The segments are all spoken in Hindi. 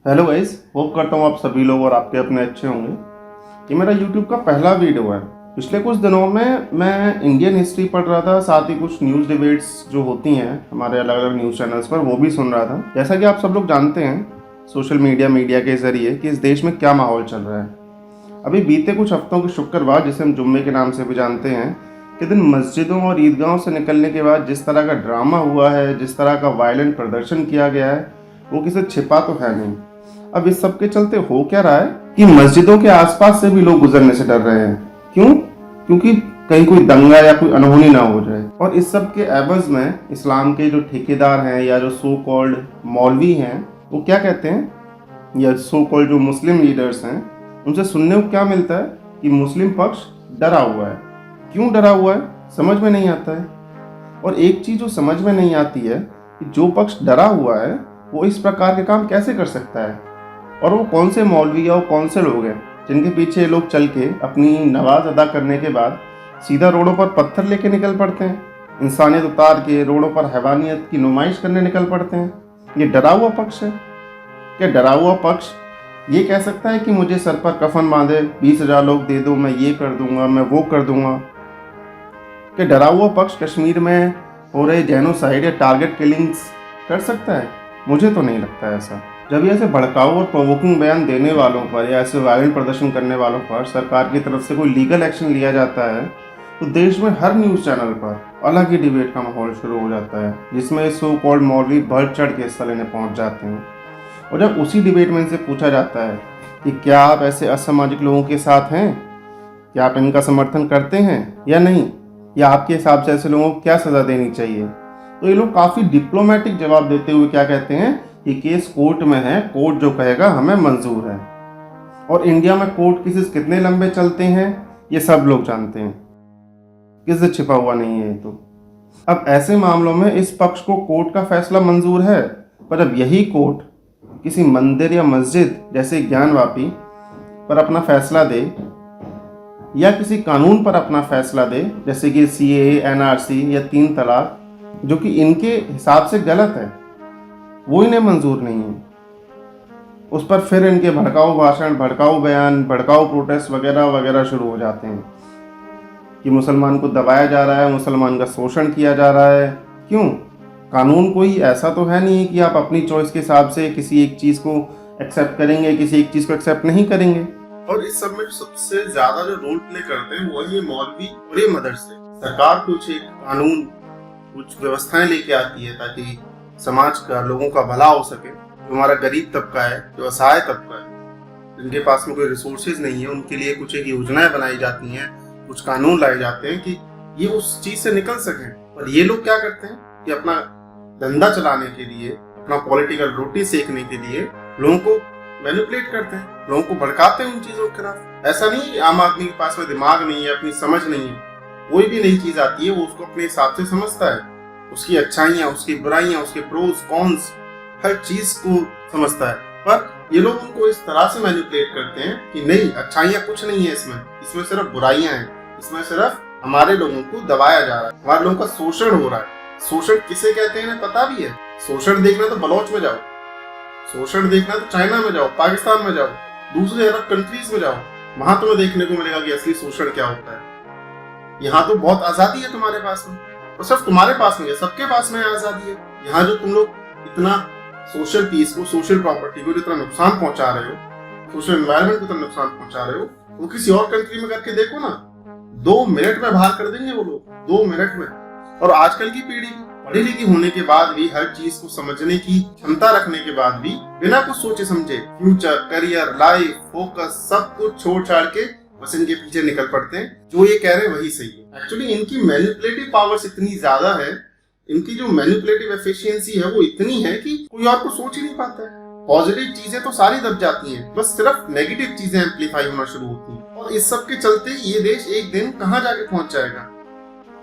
हेलो गाइस, होप करता हूँ आप सभी लोग और आपके अपने अच्छे होंगे। ये मेरा यूट्यूब का पहला वीडियो है। पिछले कुछ दिनों में मैं इंडियन हिस्ट्री पढ़ रहा था, साथ ही कुछ न्यूज़ डिबेट्स जो होती हैं हमारे अलग अलग न्यूज़ चैनल्स पर, वो भी सुन रहा था। जैसा कि आप सब लोग जानते हैं सोशल मीडिया के ज़रिए कि इस देश में क्या माहौल चल रहा है। अभी बीते कुछ हफ्तों के शुक्रवार, जिसे हम जुम्मे के नाम से भी जानते हैं, के दिन मस्जिदों और ईदगाहों से निकलने के बाद जिस तरह का ड्रामा हुआ है, जिस तरह का वायलेंट प्रदर्शन किया गया है, वो किसी छिपा तो है नहीं। अब इस सब के चलते हो क्या रहा है कि मस्जिदों के आसपास से भी लोग गुजरने से डर रहे हैं। क्यों? क्योंकि कहीं कोई दंगा या कोई अनहोनी ना हो जाए। और इस सब के एवज में इस्लाम के जो ठेकेदार हैं या जो सो कॉल्ड मौलवी हैं, वो क्या कहते हैं, या सो कॉल्ड जो मुस्लिम लीडर्स हैं, उनसे सुनने को क्या मिलता है कि मुस्लिम पक्ष डरा हुआ है। क्यों डरा हुआ है समझ में नहीं आता है। और एक चीज़ जो समझ में नहीं आती है कि जो पक्ष डरा हुआ है वो इस प्रकार के काम कैसे कर सकता है, और वो कौन से मौलवी या कौन से लोग हैं जिनके पीछे ये लोग चल के अपनी नमाज अदा करने के बाद सीधा रोडों पर पत्थर लेके निकल पड़ते हैं, इंसानियत उतार के रोडों पर हैवानियत की नुमाइश करने निकल पड़ते हैं। ये डरा हुआ पक्ष है क्या? डरा हुआ पक्ष ये कह सकता है कि मुझे सर पर कफन बांधे 20,000 लोग दे दो, मैं ये कर दूंगा, मैं वो कर दूंगा? क्या डरा हुआ पक्ष कश्मीर में हो रहे जेनोसाइड या टारगेट किलिंग्स कर सकता है? मुझे तो नहीं लगता है ऐसा। जब ये ऐसे भड़काऊ और प्रोवोकिंग बयान देने वालों पर या ऐसे वायलेंट प्रदर्शन करने वालों पर सरकार की तरफ से कोई लीगल एक्शन लिया जाता है, तो देश में हर न्यूज़ चैनल पर अलग ही डिबेट का माहौल शुरू हो जाता है, जिसमें सो कॉल्ड मौलवी बढ़ चढ़ के हिस्सा लेने पहुंच जाते हैं। और जब उसी डिबेट में इनसे पूछा जाता है कि क्या आप ऐसे असामाजिक लोगों के साथ हैं, क्या आप इनका समर्थन करते हैं या नहीं, या आपके हिसाब से ऐसे लोगों को क्या सज़ा देनी चाहिए, तो ये लोग काफ़ी डिप्लोमेटिक जवाब देते हुए क्या कहते हैं कि केस कोर्ट में है, कोर्ट जो कहेगा हमें मंजूर है। और इंडिया में कोर्ट केसेस कितने लंबे चलते हैं ये सब लोग जानते हैं, किससे छिपा हुआ नहीं है ये तो। अब ऐसे मामलों में इस पक्ष को कोर्ट का फैसला मंजूर है, पर अब यही कोर्ट किसी मंदिर या मस्जिद जैसे ज्ञानवापी पर अपना फैसला दे, या किसी कानून पर अपना फैसला दे जैसे कि CAA, NRC या 3 तलाक, जो कि इनके हिसाब से गलत है, वो इन्हें मंजूर नहीं है। उस पर फिर इनके भड़काऊ भाषण, भड़काऊ बयान, भड़काऊ प्रोटेस्ट वगैरह वगैरह शुरू हो जाते हैं कि मुसलमान को दबाया जा रहा है, मुसलमान का शोषण किया जा रहा है। क्यों? कानून कोई ऐसा तो है नहीं कि आप अपनी चॉइस के हिसाब से किसी एक चीज़ को एक्सेप्ट करेंगे, किसी एक चीज़ को एक्सेप्ट नहीं करेंगे। और इस सब में सबसे ज़्यादा जो रोल प्ले करते हैं वो ये मौलवी और ये मदरसे। सरकार कुछ एक कानून, कुछ व्यवस्थाएं लेके आती है ताकि समाज का, लोगों का भला हो सके। जो हमारा गरीब तबका है, जो असहाय तबका है, जिनके पास में कोई रिसोर्सेज नहीं है, उनके लिए कुछ एक योजनाएं बनाई जाती हैं, कुछ कानून लाए जाते हैं कि ये उस चीज से निकल सकें। और ये लोग क्या करते हैं कि अपना धंधा चलाने के लिए, अपना पॉलिटिकल रोटी सेकने के लिए लोगों को मैनिपुलेट करते हैं, लोगों को भड़काते हैं उन चीजों के खिलाफ। ऐसा नहीं कि आम आदमी के पास में दिमाग नहीं है, अपनी समझ नहीं है, कोई भी नई चीज आती है वो उसको अपने हिसाब से समझता है, उसकी अच्छाइयाँ, उसकी बुराइयाँ, उसके प्रोज कॉन्स, हर चीज को समझता है। पर ये लोग उनको इस तरह से मैनिपुलेट करते हैं कि नहीं, अच्छाइयाँ कुछ नहीं है इसमें सिर्फ बुराइयां हैं, इसमें सिर्फ हमारे लोगों को दबाया जा रहा है, हमारे लोगों का शोषण हो रहा है। शोषण किसे कहते हैं पता भी है। शोषण देखना तो बलोच में जाओ, शोषण देखना तो चाइना में जाओ, पाकिस्तान में जाओ, दूसरे अरब कंट्रीज में जाओ, वहां तुम्हें देखने को मिलेगा कि असली शोषण क्या होता है। यहाँ तो बहुत आजादी है तुम्हारे पास में, और सिर्फ तुम्हारे पास में है, सबके पास में आजादी है। यहाँ जो तुम लोग इतना सोशल पीस को, सोशल प्रॉपर्टी को जितना नुकसान पहुंचा रहे हो, सोशल एनवायरनमेंट को इतना नुकसान पहुंचा रहे हो, वो किसी और कंट्री में करके देखो ना, 2 मिनट में बाहर कर देंगे वो लोग, 2 मिनट में। और आजकल की पीढ़ी पढ़ी लिखी होने के बाद भी, हर चीज को समझने की क्षमता रखने के बाद भी, बिना कुछ सोचे समझे फ्यूचर, करियर, लाइफ, फोकस सब कुछ छोड़ छाड़ के बस इनके पीछे निकल पड़ते हैं। जो ये कह रहे हैं वही सही है। एक्चुअली इनकी मैनिपुलेटिव पावर्स इतनी ज्यादा है, इनकी जो मैनिपुलेटिव एफिशिएंसी है वो इतनी है कि कोई और को सोच ही नहीं पाता है। पॉजिटिव चीजें तो सारी दब जाती हैं, बस सिर्फ नेगेटिव चीजें एम्पलीफाई होना शुरू होती हैं। और इस सब के चलते ये देश एक दिन कहाँ जाके पहुंच जाएगा।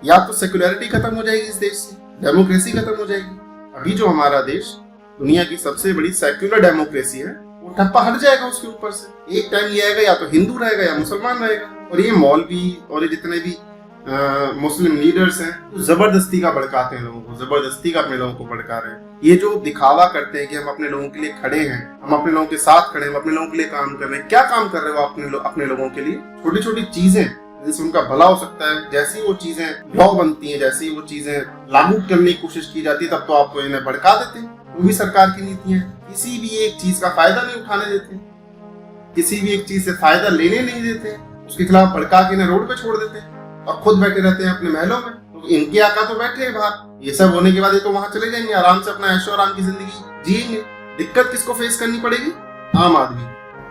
या तो सेक्युलरिटी खत्म हो जाएगी इस देश से, डेमोक्रेसी खत्म हो जाएगी। अभी जो हमारा देश दुनिया की सबसे बड़ी सेक्युलर डेमोक्रेसी है, वो ठप्पा हट जाएगा उसके ऊपर से। एक टाइम ये आएगा या तो हिंदू रहेगा या मुसलमान रहेगा। और ये मौलवी और ये जितने भी मुस्लिम लीडर्स हैं, तो जबरदस्ती का भड़काते हैं लोगों को, जबरदस्ती का अपने लोगों को भड़का रहे हैं। ये जो दिखावा करते हैं कि हम अपने लोगों के लिए खड़े हैं, हम अपने लोगों के साथ खड़े हैं, हम अपने लोगों के लिए काम कर रहे हैं। क्या काम कर रहे हो अपने लोगों के लिए? छोटी छोटी चीजें जिससे उनका भला हो सकता है, जैसी वो चीजें लॉ बनती हैं, जैसी वो चीजें लागू करने की कोशिश की जाती है, तब तो आपको इन्हें भड़का देते हैं। वो भी सरकार की नीतियां हैं। किसी भी एक चीज का फायदा नहीं उठाने देते, किसी भी एक चीज से फायदा लेने नहीं देते, उसके खिलाफ भड़का के इन्हें रोड पे छोड़ देते हैं और खुद बैठे रहते हैं अपने महलों में। तो इनके आका तो बैठे हैं बाहर। ये सब होने के बाद ये तो वहां चले जाएंगे, आराम से अपना ऐशो आराम की जिंदगी जिएंगे। दिक्कत किसको फेस करनी पड़ेगी? आम आदमी।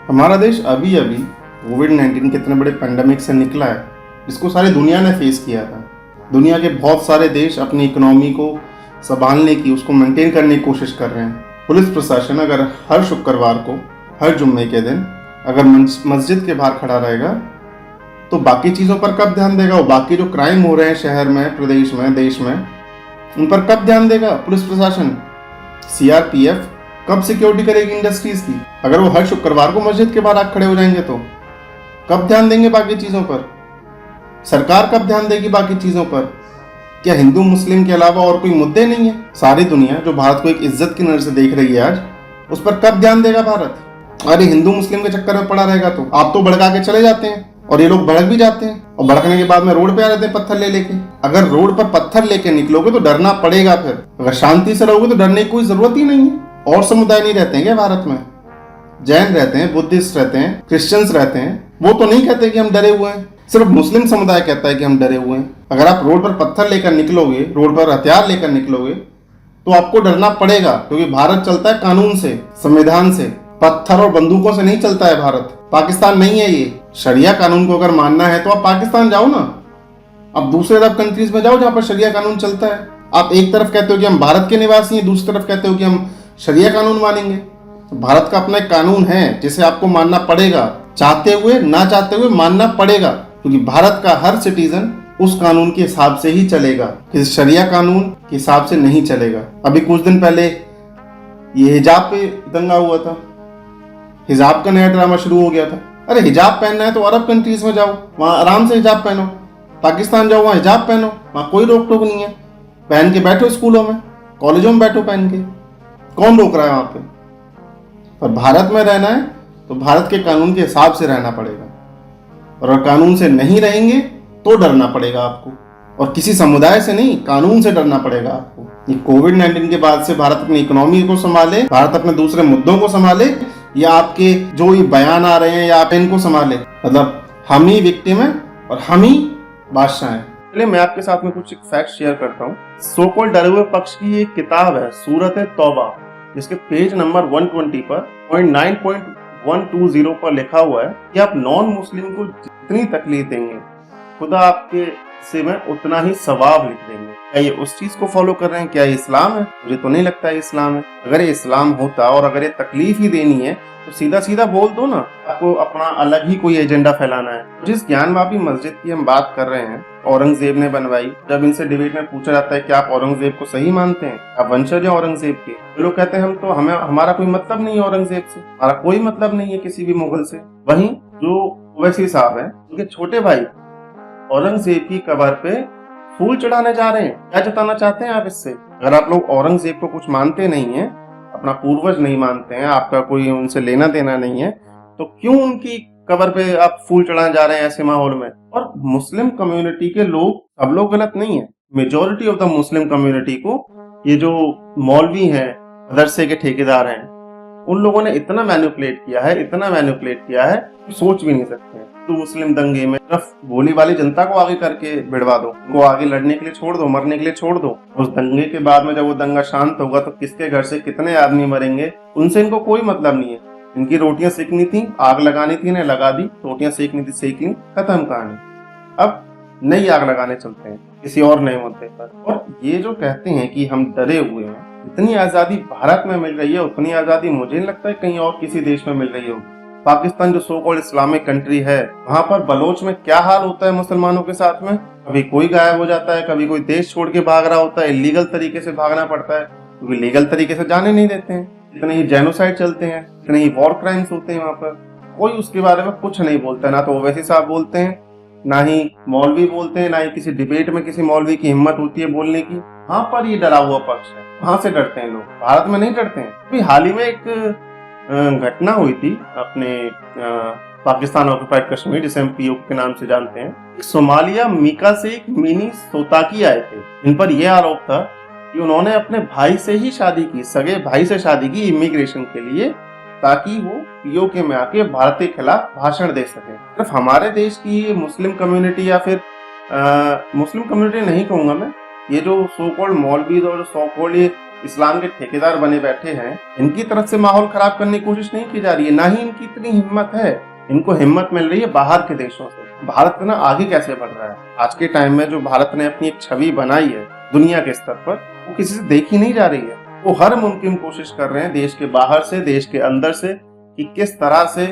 हमारा देश अभी अभी कोविड-19 के इतने बड़े पेंडेमिक से निकला है, जिसको सारी दुनिया ने फेस किया था। दुनिया के बहुत सारे देश अपनी इकोनॉमी को संभालने की, उसको मेंटेन करने की कोशिश कर रहे हैं। पुलिस प्रशासन अगर हर शुक्रवार को, हर जुम्मे के दिन अगर मस्जिद के बाहर खड़ा रहेगा, तो बाकी चीज़ों पर कब ध्यान देगा? वो बाकी जो क्राइम हो रहे हैं शहर में, प्रदेश में, देश में, उन पर कब ध्यान देगा पुलिस प्रशासन? सीआरपीएफ कब सिक्योरिटी करेगी इंडस्ट्रीज की? अगर वो हर शुक्रवार को मस्जिद के बाहर खड़े हो जाएंगे तो कब ध्यान देंगे बाकी चीज़ों पर? सरकार कब ध्यान देगी बाकी चीज़ों पर? क्या हिंदू मुस्लिम के अलावा और कोई मुद्दे नहीं है? सारी दुनिया जो भारत को एक इज्जत की नजर से देख रही है आज, उस पर कब ध्यान देगा भारत? अरे हिंदू मुस्लिम के चक्कर में पड़ा रहेगा तो आप तो भड़का के चले जाते हैं, और ये लोग भड़क भी जाते हैं, और भड़कने के बाद में रोड पे आ जाते हैं पत्थर ले लेके। अगर रोड पर पत्थर लेके निकलोगे तो डरना पड़ेगा। फिर अगर शांति से रहोगे तो डरने की कोई जरूरत ही नहीं है। और समुदाय नहीं रहते हैं क्या भारत में? जैन रहते हैं, बुद्धिस्ट रहते हैं, क्रिश्चियंस रहते हैं, वो तो नहीं कहते कि हम डरे हुए हैं। सिर्फ मुस्लिम समुदाय कहता है कि हम डरे हुए हैं। अगर आप रोड पर पत्थर लेकर निकलोगे, रोड पर हथियार लेकर निकलोगे, तो आपको डरना पड़ेगा, क्योंकि भारत चलता है कानून से, संविधान से। पत्थर और बंदूकों से नहीं चलता है भारत। पाकिस्तान नहीं है ये। शरिया कानून को अगर मानना है तो आप पाकिस्तान जाओ ना, आप दूसरे अरब कंट्रीज में जाओ जहां पर शरिया कानून चलता है। आप एक तरफ कहते हो कि हम भारत के निवासी हैं, दूसरी तरफ कहते हो कि हम शरिया कानून मानेंगे। तो भारत का अपना एक कानून है जिसे आपको मानना पड़ेगा, चाहते हुए ना चाहते हुए मानना पड़ेगा, क्योंकि भारत का हर सिटीजन उस कानून के हिसाब से ही चलेगा, किसी शरिया कानून के हिसाब से नहीं चलेगा। अभी कुछ दिन पहले ये हिजाब पे दंगा हुआ था, हिजाब का नया ड्रामा शुरू हो गया था। अरे हिजाब पहनना है तो अरब कंट्रीज में जाओ, वहां आराम से हिजाब पहनो। पाकिस्तान जाओ, वहां हिजाब पहनो, वहां कोई रोक टोक नहीं है। पहन के बैठो, स्कूलों में, कॉलेजों में बैठो पहन के, कौन रोक रहा है वहां पे? पर भारत में रहना है तो भारत के कानून के हिसाब से रहना पड़ेगा, और अगर कानून से नहीं रहेंगे तो डरना पड़ेगा आपको, और किसी समुदाय से नहीं, कानून से डरना पड़ेगा आपको। ये कोविड-19 के बाद से भारत अपनी इकोनॉमी को संभाले, भारत अपने दूसरे मुद्दों को संभाले, या आपके जो ये बयान आ रहे हैं या आप इनको संभाले? मतलब हम ही विक्टिम है और हम ही बादशाह हैं। चलिए मैं आपके साथ में कुछ फैक्ट शेयर करता हूँ। सो कॉल्ड डरे हुए पक्ष की एक किताब है, सूरत तौबा, जिसके पेज नंबर 120 पर 9.120 पर लिखा हुआ है कि आप नॉन मुस्लिम को जितनी तकलीफ देंगे, खुदा आपके से में उतना ही सवाब लिख देंगे। क्या ये उस चीज को फॉलो कर रहे हैं? क्या ये इस्लाम है? मुझे तो नहीं लगता है इस्लाम है। अगर ये इस्लाम होता और अगर ये तकलीफ ही देनी है तो सीधा सीधा बोल दो ना, आपको अपना अलग ही कोई एजेंडा फैलाना है। जिस ज्ञानवापी मस्जिद की हम बात कर रहे हैं, औरंगजेब ने बनवाई, जब इनसे डिबेट में पूछा जाता है कि आप औरंगजेब को सही मानते हैं, आप वंशज हैं औरंगजेब के, तो लोग कहते हैं हम तो, हमें हमारा कोई मतलब नहीं है औरंगजेब से, हमारा कोई मतलब नहीं है किसी भी मुगल से। वहीं जो ओवैसी साहब है, उनके छोटे भाई औरंगजेब की कब्र पे फूल चढ़ाने जा रहे हैं। क्या जताना चाहते हैं आप इससे? अगर आप लोग औरंगजेब को कुछ मानते नहीं है, अपना पूर्वज नहीं मानते हैं, आपका कोई उनसे लेना देना नहीं है, तो क्यों उनकी कब्र पे आप फूल चढ़ाने जा रहे हैं ऐसे माहौल में? और मुस्लिम कम्युनिटी के लोग, सब लोग गलत नहीं है, majority of the Muslim community को ये जो मौलवी हैं, मदरसे के ठेकेदार हैं, उन लोगों ने इतना मैनिपुलेट किया है, इतना मैनिपुलेट किया है, सोच भी नहीं सकते हैं। तो मुस्लिम दंगे में सिर्फ भोली वाली जनता को आगे करके भिड़वा दो, उनको आगे लड़ने के लिए छोड़ दो, मरने के लिए छोड़ दो। उस दंगे के बाद में जब वो दंगा शांत होगा तो किसके घर से कितने आदमी मरेंगे, उनसे इनको कोई मतलब नहीं है। इनकी रोटियां सेकनी थी, आग लगानी थी, इन्हें लगा दी, रोटियां सेकनी थी, सेक ली, खत्म कहानी। अब नई आग लगाने चलते हैं किसी और नए मुद्दे पर। और ये जो कहते हैं कि हम डरे हुए हैं, इतनी आजादी भारत में मिल रही है, उतनी आजादी मुझे नहीं लगता है कहीं और किसी देश में मिल रही होगी। पाकिस्तान जो सो कॉल्ड इस्लामिक कंट्री है, वहां पर बलोच में क्या हाल होता है मुसलमानों के साथ में? कभी कोई गायब हो जाता है, कभी कोई देश छोड़ के भाग रहा होता है, इलीगल तरीके से भागना पड़ता है, क्योंकि लीगल तरीके से जाने नहीं देते हैं। इतने ही जेनोसाइड चलते हैं, इतने ही वॉर क्राइम्स होते हैं वहां पर, कोई उसके बारे में कुछ नहीं बोलता है। ना तो ओवैसी साहब बोलते हैं, ना ही मौलवी बोलते हैं, ना ही किसी डिबेट में किसी मौलवी की हिम्मत होती है बोलने की। वहां पर ये डरा हुआ पक्ष है, वहां से डरते हैं लोग, भारत में नहीं डरते हैं। अभी हाल ही में एक घटना हुई थी अपने पाकिस्तान ऑक्युपाइड कश्मीर, जिसे हम पीओके के नाम से जानते हैं। सोमालिया मीका से एक मिनी सोताकी आए थे, इन पर यह आरोप था कि उन्होंने अपने भाई से ही शादी की, सगे भाई से शादी की इमिग्रेशन के लिए, ताकि वो पीओके में आके भारत के खिलाफ भाषण दे सके। सिर्फ हमारे देश की मुस्लिम कम्युनिटी, या फिर मुस्लिम कम्युनिटी नहीं कहूंगा मैं, ये जो सो कॉल्ड मौलवी और सो कॉल्ड ये इस्लाम के ठेकेदार बने बैठे हैं, इनकी तरफ से माहौल खराब करने की कोशिश नहीं की जा रही है, ना ही इनकी इतनी हिम्मत है। इनको हिम्मत मिल रही है बाहर के देशों से। भारत ना आगे कैसे बढ़ रहा है आज के टाइम में, जो भारत ने अपनी एक छवि बनाई है दुनिया के स्तर पर, वो किसी से देखी नहीं जा रही है। वो हर मुमकिन कोशिश कर रहे हैं देश के बाहर से, देश के अंदर से, कि किस तरह से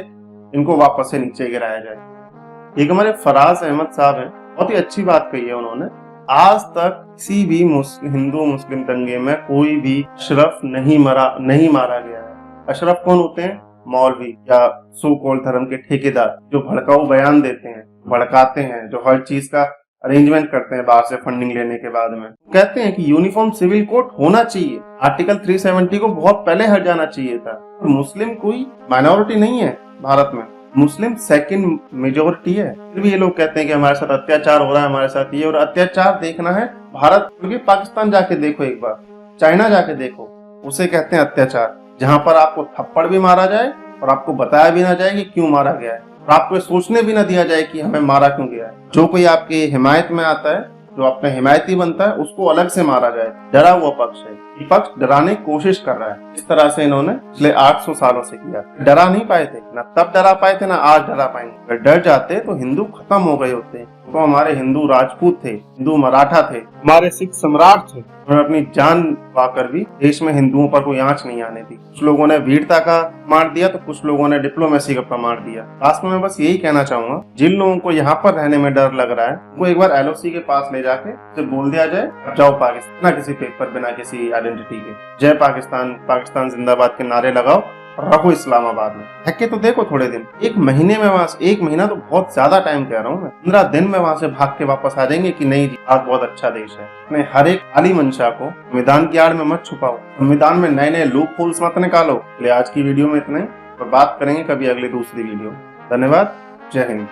इनको वापस से नीचे गिराया जाए। एक हमारे फराज अहमद साहब हैं, बहुत ही अच्छी बात कही है उन्होंने। आज तक किसी भी हिंदू मुस्लिम दंगे में कोई भी अशरफ नहीं मारा गया है। अशरफ कौन होते हैं? मौलवी या सो कॉल्ड धर्म के ठेकेदार, जो भड़काऊ बयान देते हैं, भड़काते हैं, जो हर चीज का अरेंजमेंट करते हैं बाहर से फंडिंग लेने के बाद में। कहते हैं कि यूनिफॉर्म सिविल कोड होना चाहिए, आर्टिकल 370 को बहुत पहले हट जाना चाहिए था। मुस्लिम कोई माइनॉरिटी नहीं है भारत में, मुस्लिम सेकंड मेजोरिटी है। फिर भी ये लोग कहते हैं कि हमारे साथ अत्याचार हो रहा है, हमारे साथ ये, और अत्याचार देखना है भारत, क्योंकि पाकिस्तान जाके देखो एक बार, चाइना जाके देखो, उसे कहते हैं अत्याचार, जहां पर आपको थप्पड़ भी मारा जाए और आपको बताया भी ना जाए कि क्यों मारा गया है, और आपको सोचने भी ना दिया जाए कि हमें मारा क्यों गया है। जो कोई आपके हिमायत में आता है, जो अपने हिमायती बनता है, उसको अलग से मारा जाए। डरा हुआ पक्ष है, ये पक्ष डराने की कोशिश कर रहा है। इस तरह से इन्होंने पिछले 800 सालों से किया। डरा नहीं पाए थे, ना तब डरा पाए थे, ना आज डरा पाएंगे। अगर डर जाते तो हिंदू खत्म हो गए होते। तो हमारे हिंदू राजपूत थे, हिंदू मराठा थे, हमारे सिख सम्राट थे, उन्होंने अपनी जान पाकर भी देश में हिंदुओं पर कोई आंच नहीं आने दी। कुछ लोगों ने वीरता का प्रमाण दिया, तो कुछ लोगों ने डिप्लोमेसी का प्रमाण दिया। लास्ट में मैं बस यही कहना चाहूंगा, जिन लोगों को यहाँ पर रहने में डर लग रहा है, वो एक बार एलओसी के पास ले जाके उसे बोल दिया जाए, अब जाओ पाकिस्तान, बिना किसी पेपर, बिना किसी आइडेंटिटी के, जय पाकिस्तान, पाकिस्तान जिंदाबाद के नारे लगाओ, रहो इस्लामाबाद में। रह के तो देखो थोड़े दिन, एक महीने में वहां से, एक महीना तो बहुत ज्यादा टाइम कह रहा हूँ मैं, 15 दिन में वहां से भाग के वापस आ जाएंगे कि नहीं जी, भारत बहुत अच्छा देश है। अपने हर एक काली मंशा को संविधान की आड़ में मत छुपाओ, संविधान में नए नए लूप होल्स मत निकालो। आज की वीडियो में इतना ही, और बात करेंगे कभी अगली दूसरी वीडियो। धन्यवाद, जय हिंद।